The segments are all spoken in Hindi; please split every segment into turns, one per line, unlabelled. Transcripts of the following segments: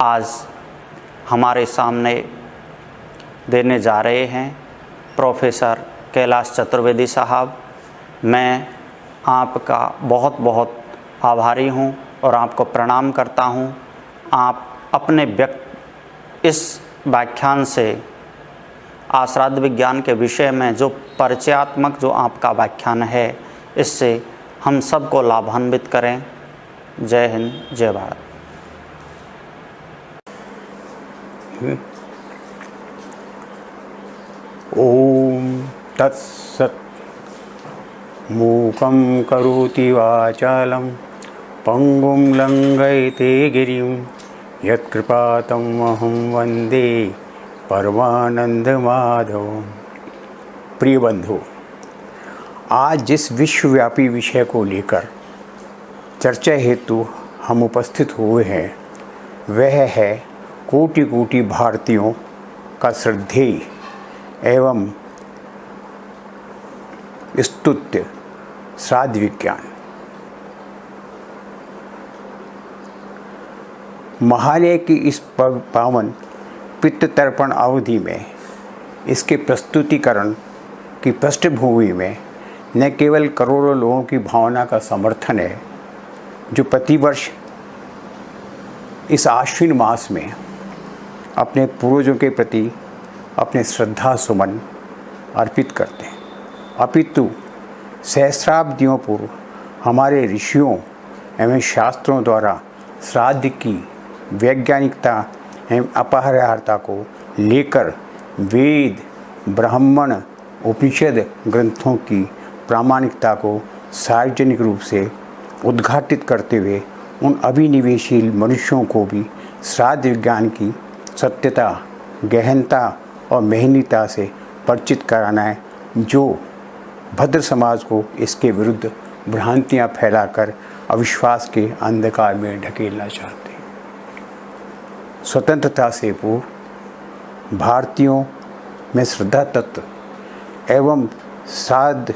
आज हमारे सामने देने जा रहे हैं प्रोफेसर कैलाश चतुर्वेदी साहब। मैं आपका बहुत बहुत आभारी हूं और आपको प्रणाम करता हूं। आप अपने इस व्याख्यान से आश्राद्ध विज्ञान के विषय में जो परिचयात्मक जो आपका व्याख्यान है, इससे हम सबको लाभान्वित करें। जय हिंद, जय भारत।
ओम तत्सत्। मूकं करोति वाचालं पंगुं लंघयते गिरिं यत्कृपातमहं वन्दे परमानंद माधव। प्रिय बंधु, आज जिस विश्वव्यापी विषय को लेकर चर्चा हेतु हम उपस्थित हुए हैं, वह है कोटि कोटि भारतीयों का श्रद्धेय एवं स्तुत्य श्राद्ध विज्ञान। महालय की इस पावन पितृ तर्पण अवधि में इसके प्रस्तुतिकरण की पृष्ठभूमि में न केवल करोड़ों लोगों की भावना का समर्थन है, जो प्रतिवर्ष इस आश्विन मास में अपने पूर्वजों के प्रति अपने श्रद्धा सुमन अर्पित करते हैं, अपितु सहस्राब्दियों पूर्व हमारे ऋषियों एवं शास्त्रों द्वारा श्राद्ध की वैज्ञानिकता एवं अपरिहार्यता को लेकर वेद, ब्राह्मण, उपनिषद ग्रंथों की प्रामाणिकता को सार्वजनिक रूप से उद्घाटित करते हुए उन अभिनिवेशी मनुष्यों को भी श्राद्ध विज्ञान की सत्यता, गहनता और महनीयता से परिचित कराना है, जो भद्र समाज को इसके विरुद्ध भ्रांतियां फैलाकर अविश्वास के अंधकार में ढकेलना चाहते हैं। स्वतंत्रता से पूर्व भारतीयों में श्रद्धा तत्व एवं श्राद्ध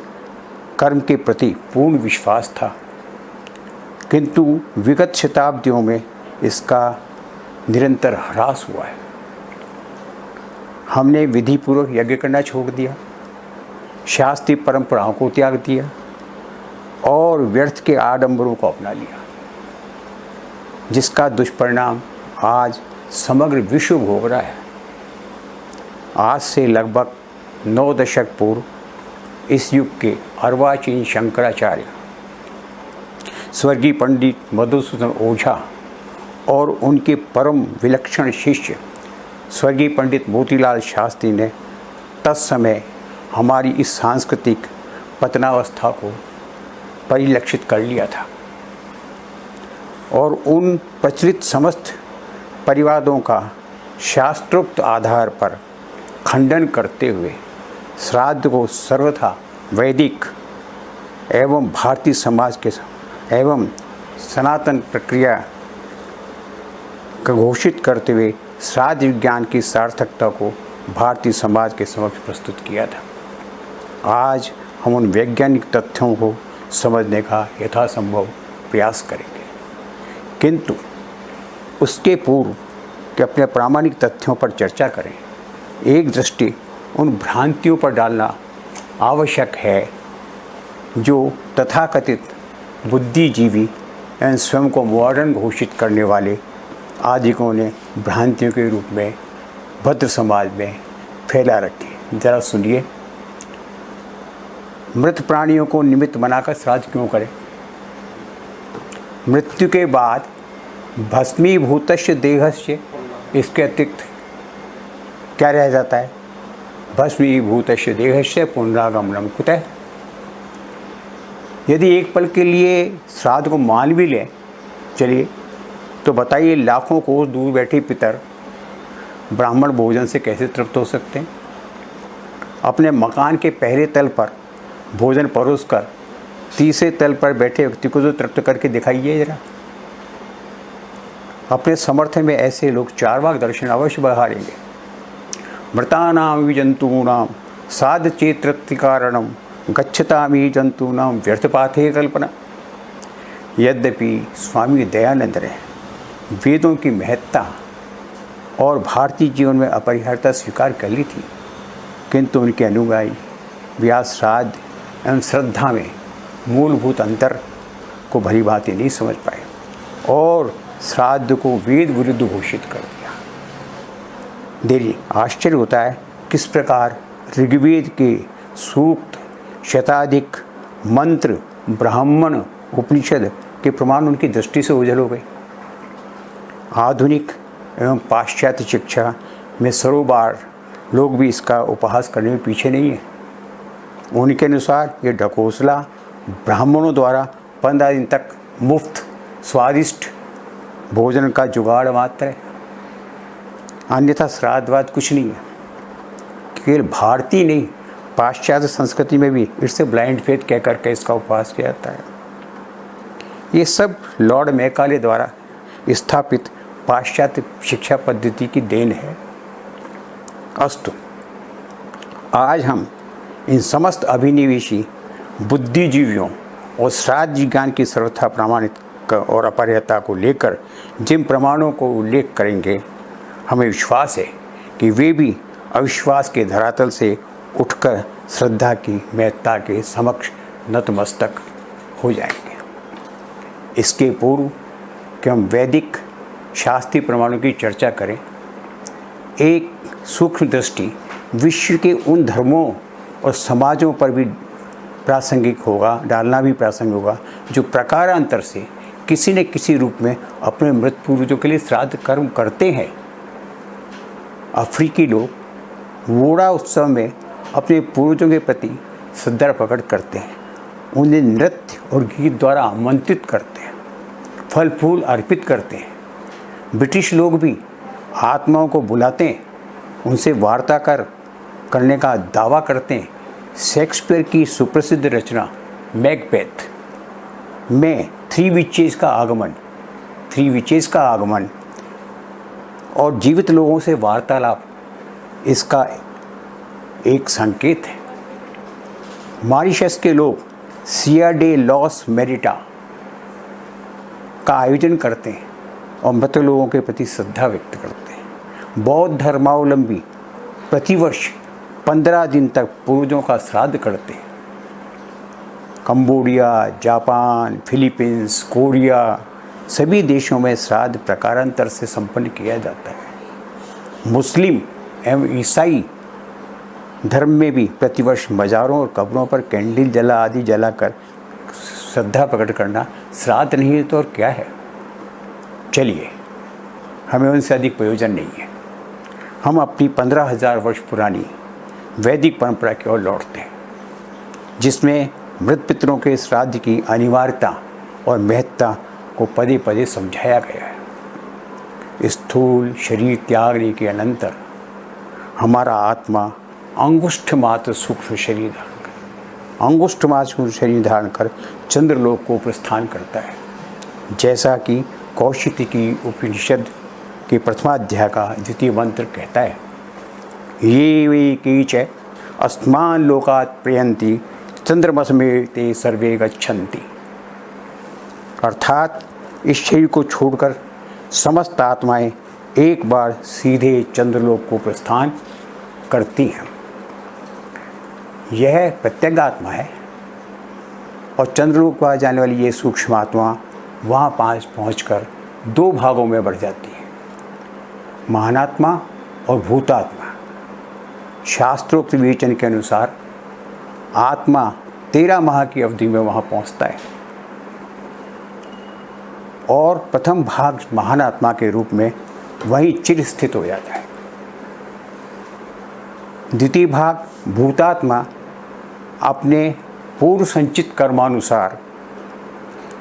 कर्म के प्रति पूर्ण विश्वास था, किंतु विगत शताब्दियों में इसका निरंतर ह्रास हुआ है। हमने विधिपूर्वक यज्ञ करना छोड़ दिया, शास्त्रीय परंपराओं को त्याग दिया और व्यर्थ के आडंबरों को अपना लिया, जिसका दुष्परिणाम आज समग्र विश्व भोग रहा है। आज से लगभग 9 दशक पूर्व इस युग के अर्वाचीन शंकराचार्य स्वर्गीय पंडित मधुसूदन ओझा और उनके परम विलक्षण शिष्य स्वर्गीय पंडित मोतीलाल शास्त्री ने तत्समय हमारी इस सांस्कृतिक पतनावस्था को परिलक्षित कर लिया था और उन प्रचलित समस्त परिवादों का शास्त्रोक्त आधार पर खंडन करते हुए श्राद्ध को सर्वथा वैदिक एवं भारतीय समाज के एवं सनातन प्रक्रिया का घोषित करते हुए श्राद्ध विज्ञान की सार्थकता को भारतीय समाज के समक्ष प्रस्तुत किया था। आज हम उन वैज्ञानिक तथ्यों को समझने का यथासंभव प्रयास करेंगे, किंतु उसके पूर्व कि अपने प्रामाणिक तथ्यों पर चर्चा करें, एक दृष्टि उन भ्रांतियों पर डालना आवश्यक है जो तथाकथित बुद्धिजीवी एवं स्वयं को मॉडर्न घोषित करने वाले आदिकों ने भ्रांतियों के रूप में भद्र समाज में फैला रखे। जरा सुनिए, मृत प्राणियों को निमित्त बनाकर श्राद्ध क्यों करें? मृत्यु के बाद भस्मीभूतस्य देहस्य, इसके अतिरिक्त क्या रह जाता है? भस्मीभूतस्य देहस्य पुनरागमनम कुतः। यदि एक पल के लिए श्राद्ध को मान भी लें, चलिए, तो बताइए लाखों कोस दूर बैठे पितर ब्राह्मण भोजन से कैसे तृप्त हो सकते हैं? अपने मकान के पहले तल पर भोजन परोस कर तीसरे तल पर बैठे व्यक्ति को तो तृप्त करके दिखाइए जरा। अपने समर्थन में ऐसे लोग चारवाक दर्शन अवश्य बहारेंगे। मृतानाम विजंतूनाम साध चेतृत्तिकारणम गच्छतामी जंतूनाम व्यर्थपाथे कल्पना। यद्यपि स्वामी दयानंद ने वेदों की महत्ता और भारतीय जीवन में अपरिहार्यता स्वीकार कर ली थी, किंतु उनके अनुयायी व्यास श्राद्ध एवं श्रद्धा में मूलभूत अंतर को भली भांति नहीं समझ पाए और श्राद्ध को वेद विरुद्ध घोषित कर दिया। देखिए, आश्चर्य होता है किस प्रकार ऋग्वेद के सूक्त, शताधिक मंत्र, ब्राह्मण, उपनिषद के प्रमाण उनकी दृष्टि से ओझल हो गए। आधुनिक एवं पाश्चात्य शिक्षा में सरोबार लोग भी इसका उपहास करने में पीछे नहीं है। उनके अनुसार ये ढकोसला ब्राह्मणों द्वारा 15 दिन तक मुफ्त स्वादिष्ट भोजन का जुगाड़ मात्र है, अन्यथा श्राद्धवाद कुछ नहीं है। केवल भारतीय नहीं, पाश्चात्य संस्कृति में भी इसे ब्लाइंड फेथ कह करके इसका उपहास किया जाता है। ये सब लॉर्ड मैकाले द्वारा स्थापित पाश्चात्य शिक्षा पद्धति की देन है। अस्तु, आज हम इन समस्त अभिनिवेशी बुद्धिजीवियों और श्राद्ध विज्ञान की सर्वथा प्रमाणित और अपरिहार्यता को लेकर जिन प्रमाणों को उल्लेख करेंगे, हमें विश्वास है कि वे भी अविश्वास के धरातल से उठकर श्रद्धा की महत्ता के समक्ष नतमस्तक हो जाएंगे। इसके पूर्व कि हम वैदिक शास्त्रीय प्रमाणों की चर्चा करें, एक सूक्ष्म दृष्टि विश्व के उन धर्मों और समाजों पर भी प्रासंगिक होगा, डालना भी प्रासंगिक होगा, जो प्रकारांतर से किसी न किसी रूप में अपने मृत पूर्वजों के लिए श्राद्ध कर्म करते हैं। अफ्रीकी लोग वोड़ा उत्सव में अपने पूर्वजों के प्रति श्रद्धा प्रकट करते हैं, उन्हें नृत्य और गीत द्वारा आमंत्रित करते हैं, फल फूल अर्पित करते हैं। ब्रिटिश लोग भी आत्माओं को बुलाते हैं, उनसे वार्ता करने का दावा करते हैं। शेक्सपियर की सुप्रसिद्ध रचना मैकबेथ में थ्री विचेस का आगमन और जीवित लोगों से वार्तालाप इसका एक संकेत है। मॉरिशस के लोग सिया डे लॉस मेरिटा का आयोजन करते हैं और मृत लोगों के प्रति श्रद्धा व्यक्त करते हैं। बौद्ध धर्मावलंबी प्रतिवर्ष 15 दिन तक पूर्वजों का श्राद्ध करते हैं। कंबोडिया, जापान, फिलीपींस, कोरिया सभी देशों में श्राद्ध प्रकारांतर से संपन्न किया जाता है। मुस्लिम एवं ईसाई धर्म में भी प्रतिवर्ष मज़ारों और कब्रों पर कैंडल आदि जलाकर श्रद्धा प्रकट करना श्राद्ध नहीं है तो और क्या है। चलिए, हमें उनसे अधिक प्रयोजन नहीं है। हम अपनी 15,000 वर्ष पुरानी वैदिक परंपरा की ओर लौटते हैं, जिसमें मृत पितरों के श्राद्ध की अनिवार्यता और महत्ता को पदे पदे समझाया गया है। स्थूल शरीर त्यागने के अनंतर हमारा आत्मा अंगुष्ठ मात्र सूक्ष्म शरीर धारण कर चंद्रलोक को प्रस्थान करता है, जैसा कि कौशिकी की उपनिषद के प्रथमाध्याय का द्वितीय मंत्र कहता है। ये वे कीच अस्मान लोकात् प्रयन्ति चंद्रमसमें ते सर्वे गच्छन्ति। अर्थात इस शरीर को छोड़कर समस्त आत्माएं एक बार सीधे चंद्रलोक को प्रस्थान करती हैं। यह प्रत्यंग आत्मा है और चंद्रलोक पर जाने वाली ये सूक्ष्म आत्मा वहाँ पहुँचकर 2 भागों में बढ़ जाती है, महानात्मा और भूतात्मा। शास्त्रोक्त विवेचन के अनुसार आत्मा 13 माह की अवधि में वहाँ पहुँचता है और प्रथम भाग महानात्मा के रूप में वहीं चिर स्थित हो जाता है। द्वितीय भाग भूतात्मा अपने पूर्व संचित कर्मानुसार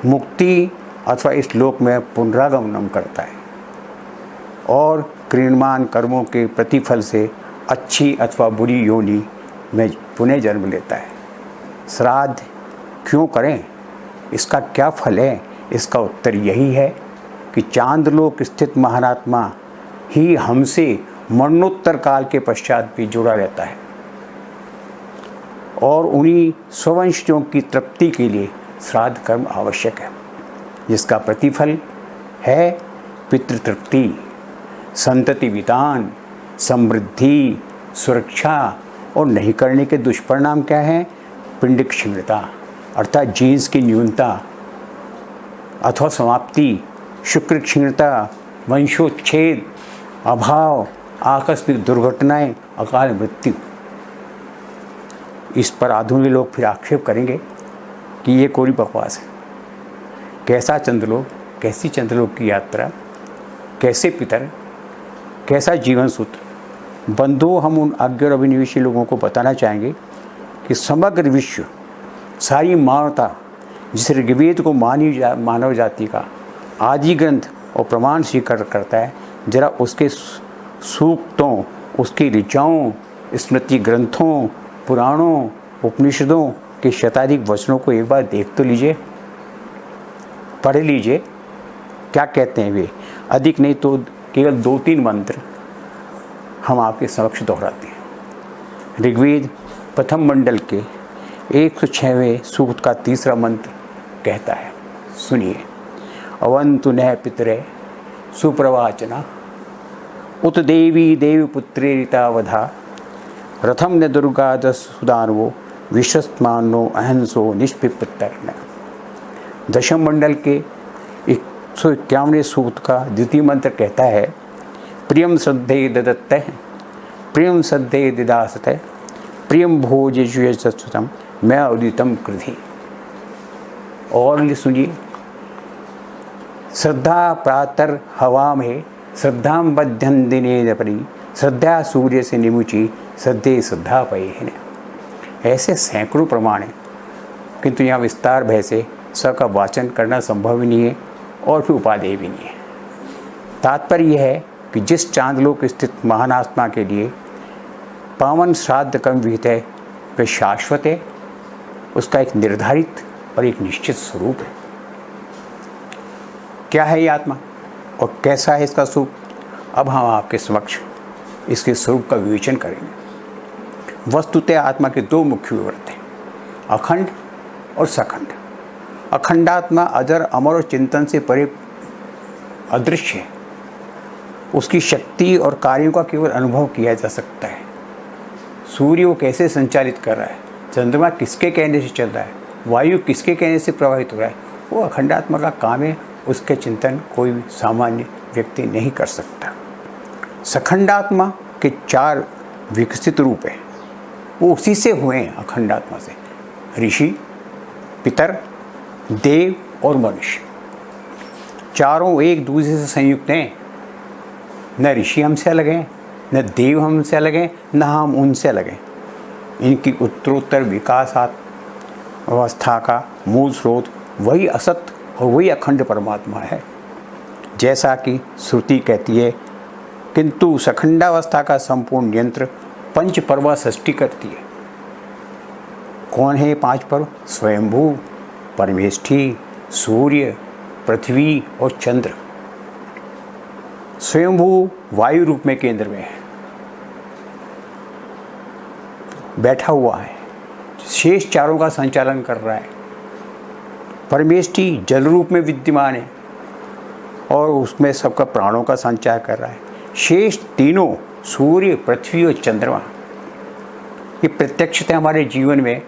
मुक्ति अथवा इस लोक में पुनरागमन करता है और क्रियमाण कर्मों के प्रतिफल से अच्छी अथवा बुरी योनि में पुनः जन्म लेता है। श्राद्ध क्यों करें, इसका क्या फल है? इसका उत्तर यही है कि चांद्रलोक स्थित महानात्मा ही हमसे मरणोत्तर काल के पश्चात भी जुड़ा रहता है और उन्हीं स्ववंशजों की तृप्ति के लिए श्राद्ध कर्म आवश्यक है, जिसका प्रतिफल है पितृतृप्ति। संतति विधान, समृद्धि, सुरक्षा, और नहीं करने के दुष्परिणाम क्या हैं? पिंड क्षीणता अर्थात जीन्स की न्यूनता अथवा समाप्ति, शुक्र क्षीणता, वंशोच्छेद, अभाव, आकस्मिक दुर्घटनाएं, अकाल मृत्यु। इस पर आधुनिक लोग फिर आक्षेप करेंगे कि ये कोरी बकवास है। कैसा चंद्रलोक, कैसी चंद्रलोक की यात्रा, कैसे पितर, कैसा जीवन सूत्र। बंधुओं, हम उन अज्ञ और अभिनिवेशी लोगों को बताना चाहेंगे कि समग्र विश्व, सारी मानवता, जिस ऋग्वेद को मानव जाति का आदि ग्रंथ और प्रमाण स्वीकार करता है, जरा उसके सूक्तों, उसकी ऋचाओं, स्मृति ग्रंथों, पुराणों, उपनिषदों के शताधिक वचनों को एक बार देख तो लीजिए, पढ़ लीजिए, क्या कहते हैं वे। अधिक नहीं तो केवल 2-3 मंत्र हम आपके समक्ष दोहराते हैं। ऋग्वेद प्रथम मंडल के 106वें सूक्त का 3रा मंत्र कहता है, सुनिए। अवंतु नः पितरे सुप्रवाचना उत देवी देवपुत्रेरिता वधा रथम न दुर्गादस सुदानवो विश्वस्मानो अहंसो निष्पिप्तर्न। दशम मंडल के 151वें सूक्त का 2य मंत्र कहता है, प्रियम श्रद्धे ददत्ते प्रियम श्रद्धे दिदासते प्रियम भोजयुयसुतम मैं उदितम कृधि। और सुनिए, श्रद्धा प्रातर हवा में श्रद्धाम बध्यन दिने परी श्रद्धा सूर्य से निमुची श्रद्धे श्रद्धा पये है। ऐसे सैकड़ों प्रमाण हैं, किंतु यहाँ विस्तार भय से सबका वाचन करना संभव ही नहीं है और फिर उपादेय भी नहीं है। तात्पर्य यह है कि जिस चांदलोक स्थित महान आत्मा के लिए पावन श्राद्ध कर्म विहित है वह शाश्वत है, उसका एक निर्धारित और एक निश्चित स्वरूप है। क्या है ये आत्मा और कैसा है इसका स्वरूप, अब हम आपके समक्ष इसके स्वरूप का विवेचन करेंगे। वस्तुतः आत्मा के 2 मुख्य विवृत हैं, अखंड और सखंड। अखंडात्मा अजर, अमर और चिंतन से परे अदृश्य है। उसकी शक्ति और कार्यों का केवल अनुभव किया जा सकता है। सूर्य वो कैसे संचालित कर रहा है, चंद्रमा किसके कहने से चल रहा है, वायु किसके कहने से प्रवाहित हो रहा है, वो अखंडात्मा का काम है। उसके चिंतन कोई सामान्य व्यक्ति नहीं कर सकता। सखंडात्मा के 4 विकसित रूप हैं, वो उसी से हुए हैं, अखंडात्मा से। ऋषि, पितर, देव और मनुष्य, चारों एक दूसरे से संयुक्त हैं। न ऋषि हमसे अलग हैं, न देव हमसे अलग हैं, न हम उनसे अलग हैं। इनकी उत्तरोत्तर विकासात अवस्था का मूल स्रोत वही असत और वही अखंड परमात्मा है। जैसा कि श्रुति कहती है, किंतु सखंडावस्था का संपूर्ण नियंत्रण 5 पर्व सृष्टि करती है। कौन है ये 5 पर्व? स्वयंभू, परमेष्ठी, सूर्य, पृथ्वी और चंद्र। स्वयंभू वायु रूप में केंद्र में है, बैठा हुआ है, शेष चारों का संचालन कर रहा है। परमेष्ठी जल रूप में विद्यमान है और उसमें सबका प्राणों का संचार कर रहा है। शेष तीनों सूर्य, पृथ्वी और चंद्रमा ये प्रत्यक्षतः हमारे जीवन में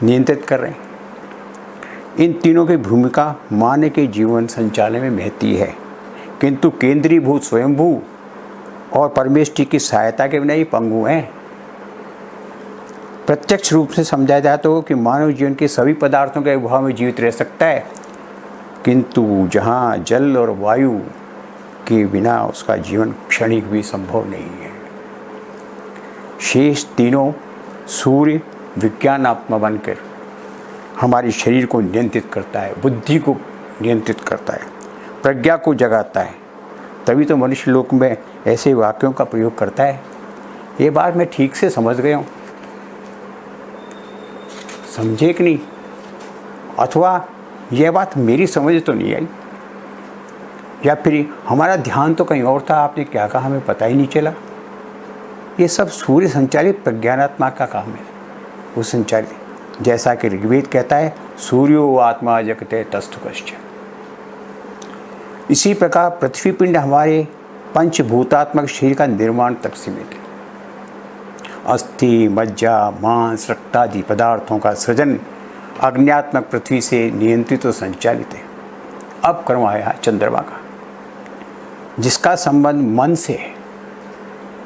नियंत्रित कर रहे हैं। इन तीनों की भूमिका मानव के जीवन संचालन में महती है, किंतु केंद्रीभूत स्वयंभू और परमेष्ठी की सहायता के बिना ये पंगु हैं। प्रत्यक्ष रूप से समझा जाए तो कि मानव जीवन के सभी पदार्थों के अभाव में जीवित रह सकता है, किंतु जहाँ जल और वायु के बिना उसका जीवन क्षणिक भी संभव नहीं है। शेष तीनों सूर्य विज्ञान आत्मा बनकर हमारे शरीर को नियंत्रित करता है, बुद्धि को नियंत्रित करता है, प्रज्ञा को जगाता है। तभी तो मनुष्य लोक में ऐसे वाक्यों का प्रयोग करता है। ये बात मैं ठीक से समझ गया हूँ, समझे कि नहीं? अथवा यह बात मेरी समझ तो नहीं आई, या फिर हमारा ध्यान तो कहीं और था, आपने क्या कहा हमें पता ही नहीं चला। ये सब सूर्य संचालित प्रज्ञानात्मा का काम है, वो संचालित। जैसा कि ऋग्वेद कहता है, सूर्यो आत्मा जगते तस्थु कश्च। इसी प्रकार पृथ्वी पिंड हमारे पंचभूतात्मक शरीर का निर्माण तक सीमित है। अस्थि, मज्जा, मांस, रक्त आदि पदार्थों का सृजन अग्न्यात्मक पृथ्वी से नियंत्रित और संचालित है। अब क्रम आया चंद्रमा का, जिसका संबंध मन से है।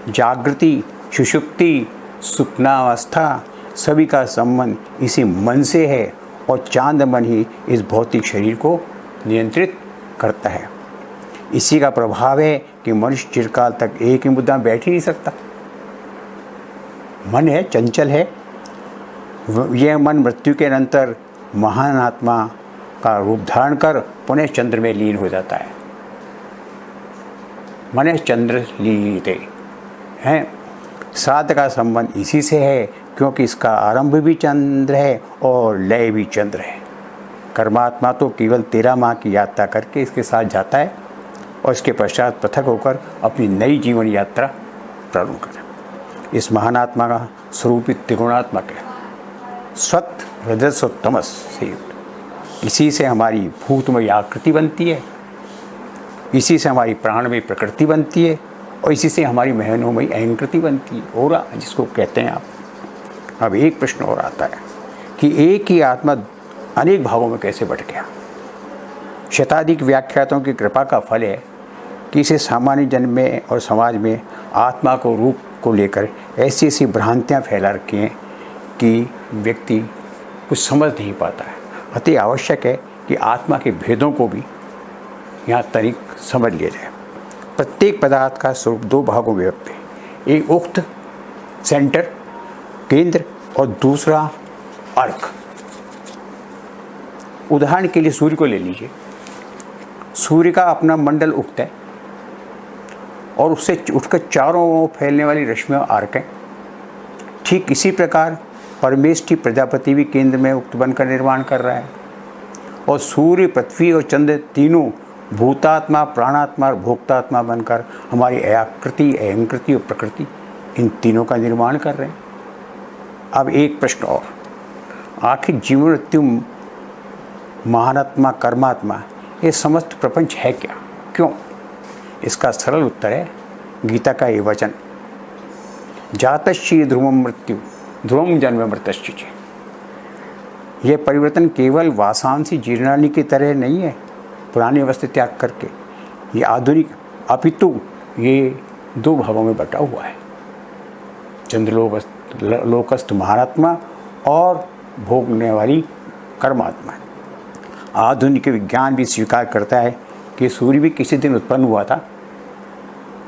जागृति, सुषुप्ति, स्वप्नावस्था सभी का संबंध इसी मन से है और चांद मन ही इस भौतिक शरीर को नियंत्रित करता है। इसी का प्रभाव है कि मनुष्य चिरकाल तक एक ही मुद्दा में बैठ ही नहीं सकता। मन है, चंचल है। यह मन मृत्यु के अनंतर महान आत्मा का रूप धारण कर पुनः चंद्र में लीन हो जाता है। मन चंद्र लीते हैं। श्राद्ध का संबंध इसी से है, क्योंकि इसका आरंभ भी चंद्र है और लय भी चंद्र है। कर्मात्मा तो केवल 13 माह की यात्रा करके इसके साथ जाता है और इसके पश्चात पृथक होकर अपनी नई जीवन यात्रा प्रारंभ करे। इस महान आत्मा का स्वरूप त्रिगुणात्मक है, सत्व, रजस और तमस से युक्त। इसी से हमारी भूतमय आकृति बनती है, इसी से हमारी प्राणमय प्रकृति बनती है और इसी से हमारी महनोमयी अहंकृति बनती है, ओरा जिसको कहते हैं आप। अब एक प्रश्न और आता है कि एक ही आत्मा अनेक भागों में कैसे बट गया। शताधिक व्याख्यातों की कृपा का फल है कि इसे सामान्य जन में और समाज में आत्मा को रूप को लेकर ऐसी ऐसी भ्रांतियाँ फैला रखी हैं कि व्यक्ति कुछ समझ नहीं पाता है। अति आवश्यक है कि आत्मा के भेदों को भी यहाँ तनिक समझ लिया जाए। प्रत्येक पदार्थ का स्वरूप 2 भागों में व्यक्त है। एक उक्त सेंटर, केंद्र, और दूसरा अर्क। उदाहरण के लिए सूर्य को ले लीजिए। सूर्य का अपना मंडल उक्त है और उससे उठकर चारों ओर फैलने वाली रश्मियाँ अर्क हैं। ठीक इसी प्रकार परमेष्ठी प्रजापति भी केंद्र में उक्त बनकर निर्माण कर रहा है और सूर्य, पृथ्वी और चंद्र तीनों भूतात्मा, प्राणात्मा और भोक्तात्मा बनकर हमारी आकृति, अहंकृति और प्रकृति इन तीनों का निर्माण कर रहे हैं। अब एक प्रश्न और, आखिर जीवन, मृत्यु, महानात्मा, कर्मात्मा ये समस्त प्रपंच है क्या, क्यों? इसका सरल उत्तर है गीता का ये वचन, जातश्ची ध्रुवम मृत्यु ध्रुवम जन्म मृतश्ची। यह परिवर्तन केवल वासांसी जीर्णानी की तरह नहीं है पुरानी वस्तु त्याग करके, ये आधुनिक, अपितु ये 2 भागों में बटा हुआ है। चंद्रलोकस्थ महात्मा और भोगने वाली कर्मात्मा। आधुनिक विज्ञान भी स्वीकार करता है कि सूर्य भी किसी दिन उत्पन्न हुआ था,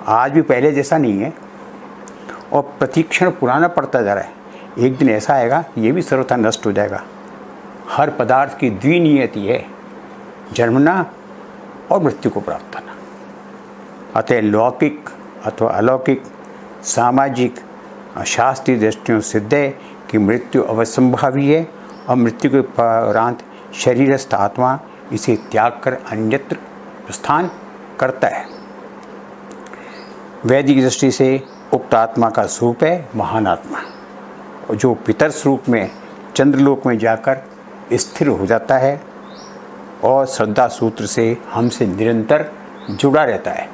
आज भी पहले जैसा नहीं है और प्रतिक्षण पुराना पड़ता जा रहा है। एक दिन ऐसा आएगा ये भी सर्वथा नष्ट हो जाएगा। हर पदार्थ की द्विनियति है, जन्मना और मृत्यु को प्राप्त करना। अतः लौकिक अथवा अलौकिक, सामाजिक, शास्त्रीय दृष्टियों सिद्ध है कि मृत्यु अवसंभावी है और मृत्यु के उपरांत शरीरस्थ आत्मा इसे त्याग कर अन्यत्र प्रस्थान करता है। वैदिक दृष्टि से उक्त आत्मा का स्वरूप है महान आत्मा, जो पितर स्वरूप में चंद्रलोक में जाकर स्थिर हो जाता है और श्रद्धा सूत्र से हमसे निरंतर जुड़ा रहता है।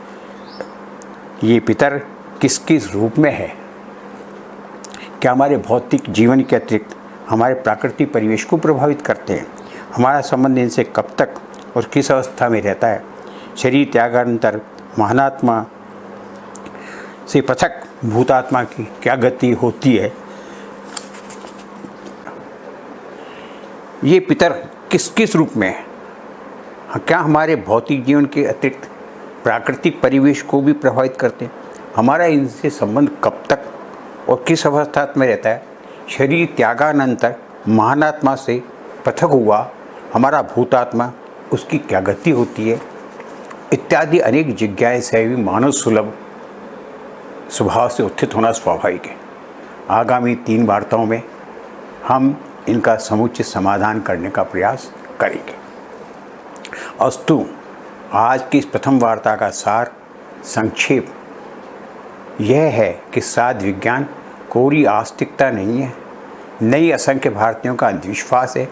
ये पितर किस किस रूप में है? क्या हमारे भौतिक जीवन के अतिरिक्त हमारे प्राकृतिक परिवेश को प्रभावित करते हैं? हमारा संबंध इनसे कब तक और किस अवस्था में रहता है? शरीर त्यागानंतर महानात्मा से पृथक भूतात्मा की क्या गति होती है? ये पितर किस किस रूप में है? क्या हमारे भौतिक जीवन के अतिरिक्त प्राकृतिक परिवेश को भी प्रभावित करते हैं? हमारा इनसे संबंध कब तक और किस अवस्था में रहता है? शरीर त्यागानंतर महानात्मा से पृथक हुआ हमारा भूतात्मा, उसकी क्या गति होती है? इत्यादि अनेक जिज्ञासाएं भी मानव सुलभ स्वभाव से उत्थित होना स्वाभाविक है। आगामी 3 वार्ताओं में हम इनका समुचित समाधान करने का प्रयास करेंगे। अस्तु, आज की इस प्रथम वार्ता का सार संक्षेप यह है कि साध विज्ञान कोरी आस्तिकता नहीं है, नई असंख्य भारतीयों का अंधविश्वास है,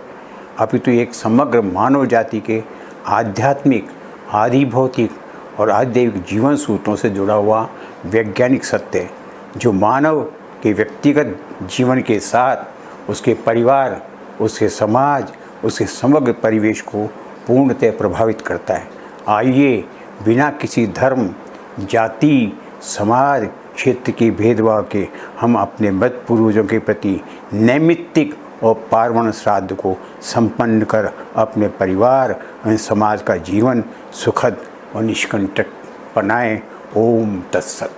अपितु एक समग्र मानव जाति के आध्यात्मिक, आधिभौतिक और आध्यात्मिक जीवन सूत्रों से जुड़ा हुआ वैज्ञानिक सत्य जो मानव के व्यक्तिगत जीवन के साथ उसके परिवार, उसके समाज, उसके समग्र परिवेश को पूर्णतः प्रभावित करता है। आइए बिना किसी धर्म, जाति, समाज, क्षेत्र के भेदभाव के हम अपने मृत पूर्वजों के प्रति नैमित्तिक और पार्वण श्राद्ध को संपन्न कर अपने परिवार और समाज का जीवन सुखद और निष्कंटक बनाएं। ओम तत्सत।